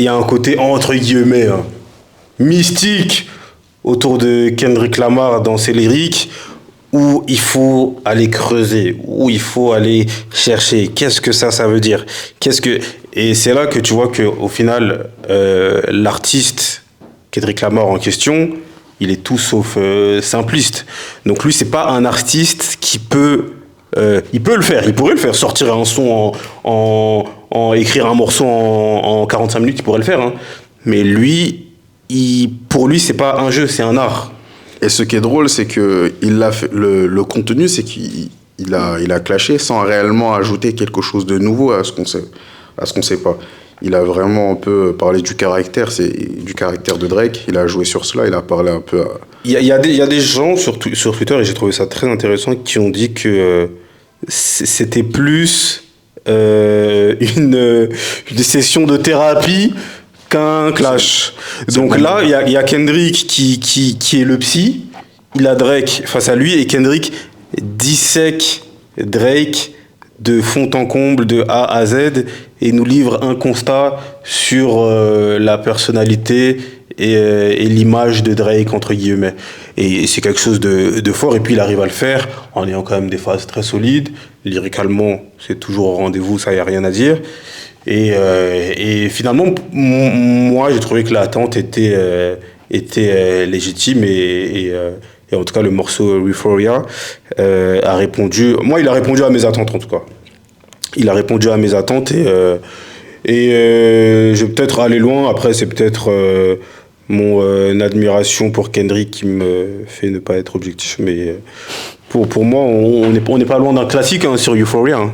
il y a un côté entre guillemets mystique autour de Kendrick Lamar dans ses lyriques où il faut aller creuser, où il faut aller chercher. Qu'est-ce que ça veut dire? Qu'est-ce que Et c'est là que tu vois que au final, l'artiste Kendrick Lamar en question, il est tout sauf simpliste. Donc lui, c'est pas un artiste qui peut il peut le faire, il pourrait le faire, sortir un son écrire un morceau en 45 minutes, il pourrait le faire. Hein. Mais lui, pour lui, c'est pas un jeu, c'est un art. Et ce qui est drôle, c'est que le contenu, c'est qu'il a clashé sans réellement ajouter quelque chose de nouveau à ce qu'on sait pas. Il a vraiment un peu parlé du caractère de Drake. Il a joué sur cela, il a parlé un peu à... Il y a des gens sur Twitter, et j'ai trouvé ça très intéressant, qui ont dit que c'était plus une session de thérapie qu'un clash. Donc là, il y a Kendrick qui est le psy, il a Drake face à lui, et Kendrick dissèque Drake de fond en comble, de A à Z, et nous livre un constat sur la personnalité et l'image de Drake, entre guillemets. Et c'est quelque chose de fort, et puis il arrive à le faire en ayant quand même des phases très solides. Lyricalement, c'est toujours au rendez-vous, ça, il n'y a rien à dire. Et finalement, moi, j'ai trouvé que l'attente était légitime, et en tout cas, le morceau Euphoria a répondu... Moi, il a répondu à mes attentes, en tout cas. Il a répondu à mes attentes, et je vais peut-être aller loin. Après, c'est peut-être mon admiration pour Kendrick qui me fait ne pas être objectif. Mais pour moi, on n'est pas loin d'un classique hein, sur Euphoria. Hein.